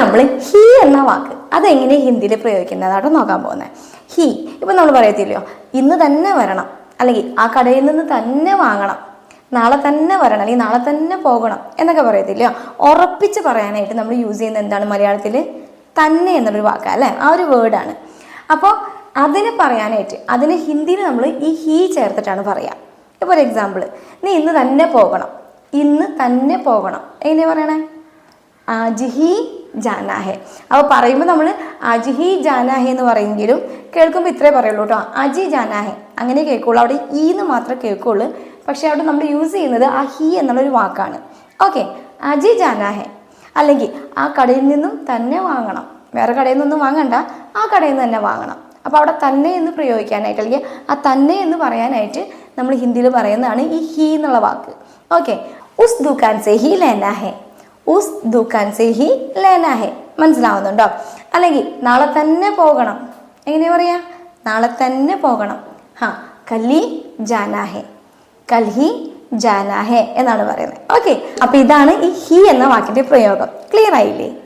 നമ്മൾ ഹി എന്ന വാക്ക് അതെങ്ങനെ ഹിന്ദിയിൽ പ്രയോഗിക്കുന്നതാണ് നോക്കാൻ പോകുന്നത്. ഹി ഇപ്പം നമ്മൾ പറയത്തില്ലയോ, ഇന്ന് തന്നെ വരണം, അല്ലെങ്കിൽ ആ കടയിൽ നിന്ന് തന്നെ വാങ്ങണം, നാളെ തന്നെ വരണം, അല്ലെങ്കിൽ നാളെ തന്നെ പോകണം എന്നൊക്കെ പറയത്തില്ലയോ. ഉറപ്പിച്ച് പറയാനായിട്ട് നമ്മൾ യൂസ് ചെയ്യുന്നത് എന്താണ് മലയാളത്തിൽ? തന്നെ എന്നുള്ളൊരു വാക്കാണ് അല്ലേ, ആ ഒരു വേർഡാണ്. അപ്പോൾ അതിന് പറയാനായിട്ട് അതിന് ഹിന്ദിയിൽ നമ്മൾ ഈ ഹി ചേർത്തിട്ടാണ് പറയുക. ഇപ്പോൾ ഒരു എക്സാമ്പിൾ, നീ ഇന്ന് തന്നെ പോകണം, ഇന്ന് തന്നെ പോകണം എങ്ങനെയാണ് പറയണേ? ആജ് ഹി ജാനാ ഹെ. അപ്പോൾ പറയുമ്പോൾ നമ്മൾ ആജ് ഹി ജാനാ ഹെ എന്ന് പറയുമെങ്കിലും കേൾക്കുമ്പോൾ ഇത്രേ പറയുള്ളൂ കേട്ടോ, അജി ജാനാ ഹെ അങ്ങനെ കേൾക്കുള്ളൂ. അവിടെ ഈ എന്ന് മാത്രമേ കേൾക്കുള്ളൂ. പക്ഷേ അവിടെ നമ്മൾ യൂസ് ചെയ്യുന്നത് ആ ഹി എന്നുള്ളൊരു വാക്കാണ്. ഓക്കെ, അജി ജാനാ ഹെ. അല്ലെങ്കിൽ ആ കടയിൽ നിന്നും തന്നെ വാങ്ങണം, വേറെ കടയിൽ നിന്നൊന്നും വാങ്ങണ്ട, ആ കടയിൽ നിന്ന് തന്നെ വാങ്ങണം. അപ്പോൾ അവിടെ തന്നെ എന്ന് പ്രയോഗിക്കാനായിട്ട്, അല്ലെങ്കിൽ ആ തന്നെ എന്ന് പറയാനായിട്ട് നമ്മൾ ഹിന്ദിയിൽ പറയുന്നതാണ് ഈ ഹി എന്നുള്ള വാക്ക്. ഓക്കെ, ഉസ് ദുകാൻ സെ ഹി ലേനാ ഹെ, ഉസ് ദുകാൻ സെ ഹി ലേനാ ഹെ. മനസ്സിലാവുന്നുണ്ടോ? അല്ലെങ്കിൽ നാളെ തന്നെ പോകണം, എങ്ങനെയാ പറയാ? നാളെ തന്നെ പോകണം. കല്ലി ജാനാ ഹെ, കൽഹി ജാനാ ഹെ എന്നാണ് പറയുന്നത്. ഓക്കെ, അപ്പോൾ ഇതാണ് ഈ ഹി എന്ന വാക്കിന്റെ പ്രയോഗം. ക്ലിയർ ആയില്ലേ?